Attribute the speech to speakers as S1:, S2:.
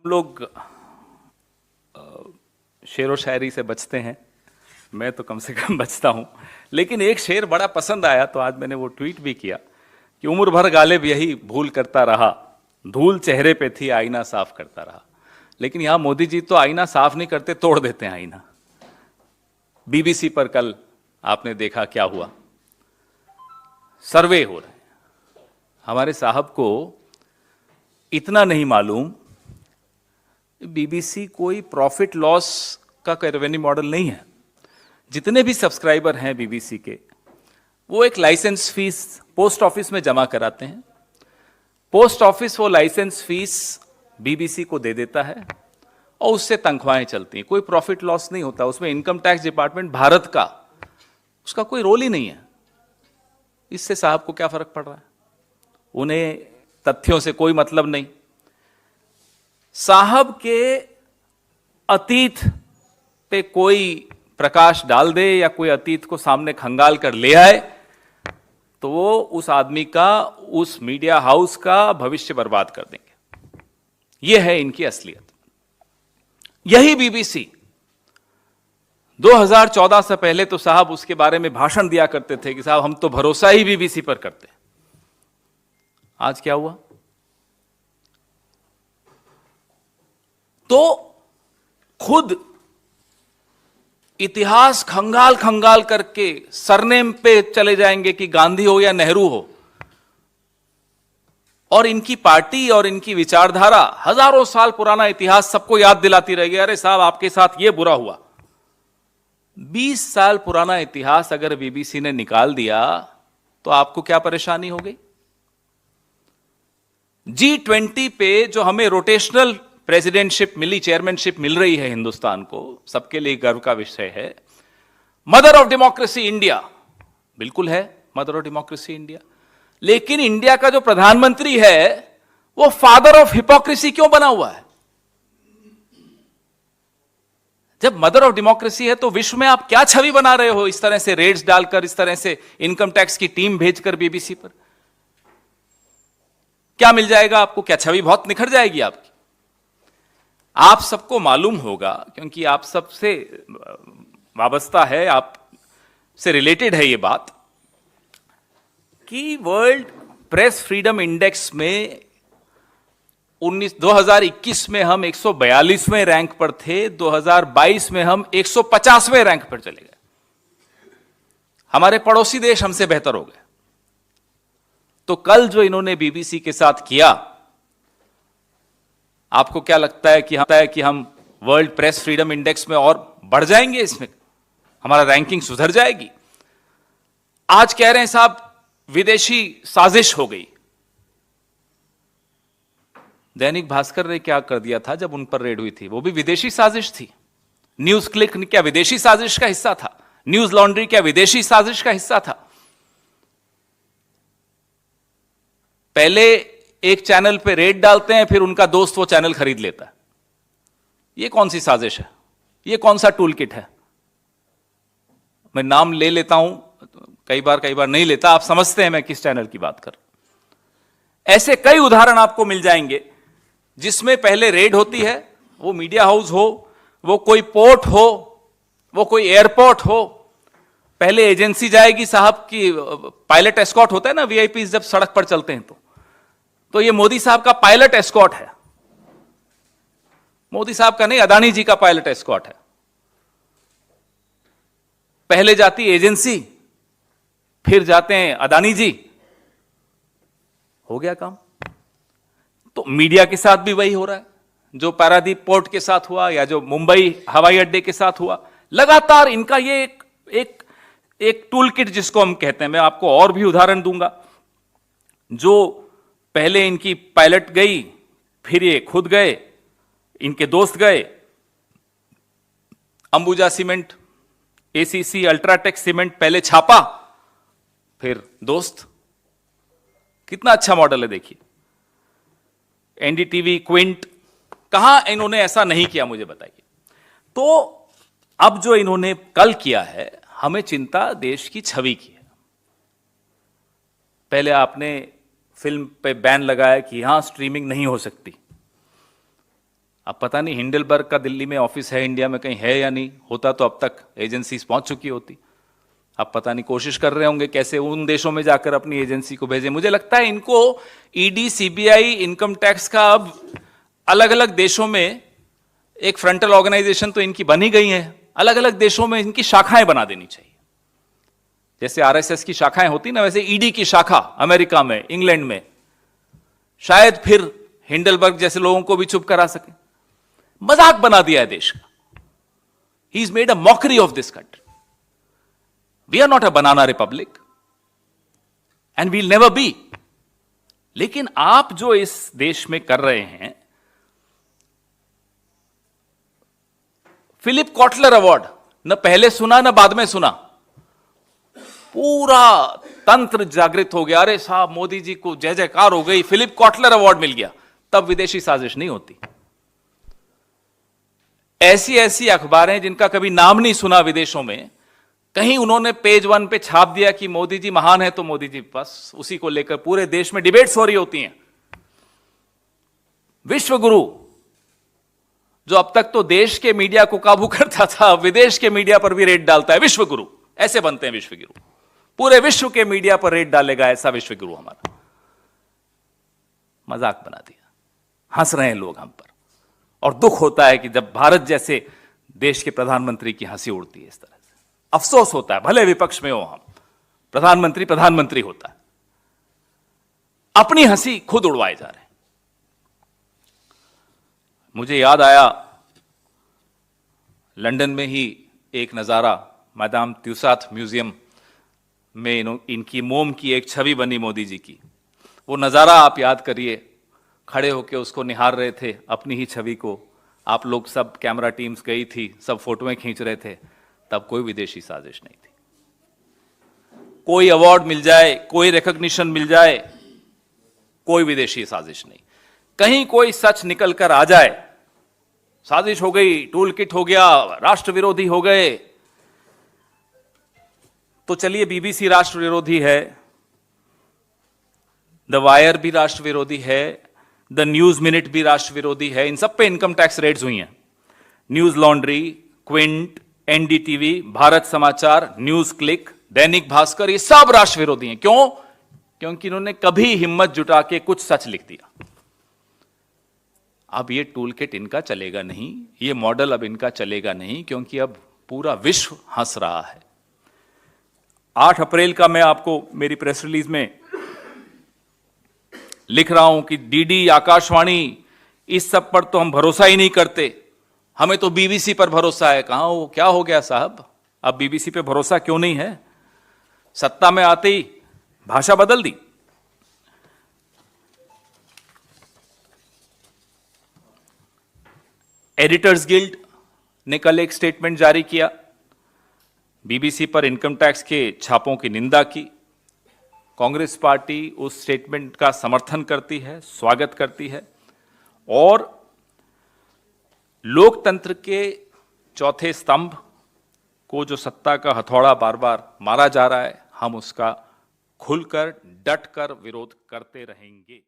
S1: हम लोग शेर व शायरी से बचते हैं। मैं तो कम से कम बचता हूं, लेकिन एक शेर बड़ा पसंद आया तो आज मैंने वो ट्वीट भी किया कि उम्र भर गालिब यही भूल करता रहा, धूल चेहरे पे थी आईना साफ करता रहा। लेकिन यहां मोदी जी तो आईना साफ नहीं करते, तोड़ देते हैं आईना। बीबीसी पर कल आपने देखा क्या हुआ, सर्वे हो रहे हैं। हमारे साहब को इतना नहीं मालूम, बीबीसी कोई प्रॉफिट लॉस का रेवेन्यू मॉडल नहीं है। जितने भी सब्सक्राइबर हैं बीबीसी के, वो एक लाइसेंस फीस पोस्ट ऑफिस में जमा कराते हैं। पोस्ट ऑफिस वो लाइसेंस फीस बीबीसी को दे देता है और उससे तनख्वाहें चलती हैं। कोई प्रॉफिट लॉस नहीं होता उसमें। इनकम टैक्स डिपार्टमेंट भारत का, उसका कोई रोल ही नहीं है। इससे साहब को क्या फर्क पड़ रहा है? उन्हें तथ्यों से कोई मतलब नहीं। साहब के अतीत पे कोई प्रकाश डाल दे या कोई अतीत को सामने खंगाल कर ले आए तो वो उस आदमी का, उस मीडिया हाउस का भविष्य बर्बाद कर देंगे। यह है इनकी असलियत। यही बीबीसी 2014 से पहले तो साहब उसके बारे में भाषण दिया करते थे कि साहब हम तो भरोसा ही बीबीसी पर करते हैं। आज क्या हुआ? तो खुद इतिहास खंगाल खंगाल करके सरनेम पे चले जाएंगे कि गांधी हो या नेहरू हो, और इनकी पार्टी और इनकी विचारधारा हजारों साल पुराना इतिहास सबको याद दिलाती रहेगी। अरे साहब आपके साथ ये बुरा हुआ। 20 साल पुराना इतिहास अगर बीबीसी ने निकाल दिया तो आपको क्या परेशानी हो गई? G20 पे जो हमें रोटेशनल प्रेसिडेंटशिप मिली, चेयरमैनशिप मिल रही है हिंदुस्तान को, सबके लिए गर्व का विषय है। मदर ऑफ डेमोक्रेसी इंडिया, बिल्कुल है मदर ऑफ डेमोक्रेसी इंडिया। लेकिन इंडिया का जो प्रधानमंत्री है वो फादर ऑफ हिपोक्रेसी क्यों बना हुआ है? जब मदर ऑफ डेमोक्रेसी है तो विश्व में आप क्या छवि बना रहे हो? इस तरह से रेड्स डालकर, इस तरह से इनकम टैक्स की टीम भेजकर बीबीसी पर क्या मिल जाएगा आपको? क्या छवि बहुत निखर जाएगी आपकी? आप सबको मालूम होगा, क्योंकि आप सबसे वाबस्ता है, आप से रिलेटेड है ये बात, कि वर्ल्ड प्रेस फ्रीडम इंडेक्स में 2021 में हम 142वें रैंक पर थे, 2022 में हम 150वें रैंक पर चले गए। हमारे पड़ोसी देश हमसे बेहतर हो गए। तो कल जो इन्होंने बीबीसी के साथ किया, आपको क्या लगता है कि हम वर्ल्ड प्रेस फ्रीडम इंडेक्स में और बढ़ जाएंगे? इसमें हमारा रैंकिंग सुधर जाएगी? आज कह रहे हैं साहब विदेशी साजिश हो गई। दैनिक भास्कर ने क्या कर दिया था जब उन पर रेड हुई थी? वो भी विदेशी साजिश थी। न्यूज क्लिक क्या विदेशी साजिश का हिस्सा था? न्यूज लॉन्ड्री क्या विदेशी साजिश का हिस्सा था? पहले एक चैनल पे रेड डालते हैं, फिर उनका दोस्त वो चैनल खरीद लेता है। ये कौन सी साजिश है? ये कौन सा टूल किट है? मैं नाम ले लेता हूं, कई बार नहीं लेता। आप समझते हैं मैं किस चैनल की बात कर। ऐसे कई उदाहरण आपको मिल जाएंगे जिसमें पहले रेड होती है, वो मीडिया हाउस हो, वो कोई पोर्ट हो, वो कोई एयरपोर्ट हो। पहले एजेंसी जाएगी साहब की, पायलट एस्कॉर्ट होता है ना, वीआईपी जब सड़क पर चलते हैं तो ये मोदी साहब का पायलट एस्कॉर्ट है। मोदी साहब का नहीं, अदानी जी का पायलट एस्कॉर्ट है। पहले जाती एजेंसी, फिर जाते हैं अदानी जी। हो गया काम। तो मीडिया के साथ भी वही हो रहा है, जो पारादीप पोर्ट के साथ हुआ या जो मुंबई हवाई अड्डे के साथ हुआ। लगातार इनका ये एक टूल किट जिसको हम कहते हैं। मैं आपको और भी उदाहरण दूंगा। जो पहले इनकी पायलट गई, फिर ये खुद गए, इनके दोस्त गए। Ambuja cement, ACC, UltraTech cement पहले छापा, फिर दोस्त। कितना अच्छा मॉडल है देखिए। एनडीटीवी, क्विंट, कहां इन्होंने ऐसा नहीं किया? मुझे बताइए। तो अब जो इन्होंने कल किया है, हमें चिंता देश की छवि की है। पहले आपने फिल्म पे बैन लगाया कि यहां स्ट्रीमिंग नहीं हो सकती। अब पता नहीं हिंडलबर्ग का दिल्ली में ऑफिस है, इंडिया में कहीं है या नहीं, होता तो अब तक एजेंसीज पहुंच चुकी होती। अब पता नहीं कोशिश कर रहे होंगे कैसे उन देशों में जाकर अपनी एजेंसी को भेजें। मुझे लगता है इनको ईडी, सीबीआई, इनकम टैक्स का अब अलग अलग देशों में एक फ्रंटल ऑर्गेनाइजेशन तो इनकी बनी गई है, अलग अलग देशों में इनकी शाखाएं बना देनी चाहिए। जैसे आरएसएस की शाखाएं होती ना, वैसे ईडी की शाखा अमेरिका में, इंग्लैंड में, शायद फिर हिंडलबर्ग जैसे लोगों को भी चुप करा सके। मजाक बना दिया है देश का। He is made a mockery of this country. We are not a banana republic and we'll never be. लेकिन आप जो इस देश में कर रहे हैं, फिलिप कॉटलर अवार्ड न पहले सुना न बाद में सुना, पूरा तंत्र जागृत हो गया, अरे साहब मोदी जी को जय जयकार हो गई, फिलिप कॉटलर अवार्ड मिल गया। तब विदेशी साजिश नहीं होती। ऐसी ऐसी अखबारें जिनका कभी नाम नहीं सुना विदेशों में, कहीं उन्होंने पेज 1 पे छाप दिया कि मोदी जी महान है, तो मोदी जी बस उसी को लेकर पूरे देश में डिबेट्स हो रही होती हैं। विश्व गुरु जो अब तक तो देश के मीडिया को काबू करता था, विदेश के मीडिया पर भी रेड डालता है। विश्व गुरु ऐसे बनते हैं विश्व गुरु, पूरे विश्व के मीडिया पर रेड डालेगा ऐसा विश्व गुरु हमारा। मजाक बना दिया, हंस रहे हैं लोग हम पर। और दुख होता है कि जब भारत जैसे देश के प्रधानमंत्री की हंसी उड़ती है इस तरह से। अफसोस होता है, भले विपक्ष में हो हम, प्रधानमंत्री प्रधानमंत्री होता है, अपनी हंसी खुद उड़वाए जा रहे हैं। मुझे याद आया, लंदन में ही एक नजारा, मैदाम त्यूसाथ म्यूजियम में इनकी मोम की एक छवि बनी मोदी जी की। वो नजारा आप याद करिए, खड़े होकर उसको निहार रहे थे, अपनी ही छवि को। आप लोग सब, कैमरा टीम्स गई थी, सब फोटोएं खींच रहे थे। तब कोई विदेशी साजिश नहीं थी। कोई अवार्ड मिल जाए, कोई रिकॉग्निशन मिल जाए, कोई विदेशी साजिश नहीं। कहीं कोई सच निकल कर आ जाए, साजिश हो गई, टूल किट हो गया, राष्ट्र विरोधी हो गए, तो चलिए बीबीसी राष्ट्र विरोधी है, द वायर भी राष्ट्र विरोधी है, द न्यूज मिनट भी राष्ट्र विरोधी है। इन सब पे इनकम टैक्स रेड्स हुई हैं। News laundry, Quint, NDTV, Bharat समाचार, न्यूज क्लिक, दैनिक भास्कर, ये सब राष्ट्र विरोधी हैं। क्यों? क्योंकि इन्होंने कभी हिम्मत जुटा के कुछ सच लिख दिया। अब ये टूल किट इनका चलेगा नहीं, ये मॉडल अब इनका चलेगा नहीं, क्योंकि अब पूरा विश्व हंस रहा है। 8 अप्रैल का मैं आपको मेरी प्रेस रिलीज में लिख रहा हूं कि डीडी, आकाशवाणी, इस सब पर तो हम भरोसा ही नहीं करते, हमें तो बीबीसी पर भरोसा है। कहां हो, क्या हो गया साहब? अब बीबीसी पे भरोसा क्यों नहीं है? सत्ता में आते ही भाषा बदल दी। एडिटर्स गिल्ड ने कल एक स्टेटमेंट जारी किया, बीबीसी पर इनकम टैक्स के छापों की निंदा की। कांग्रेस पार्टी उस स्टेटमेंट का समर्थन करती है, स्वागत करती है, और लोकतंत्र के चौथे स्तंभ को जो सत्ता का हथौड़ा बार बार मारा जा रहा है, हम उसका खुलकर, डटकर विरोध करते रहेंगे।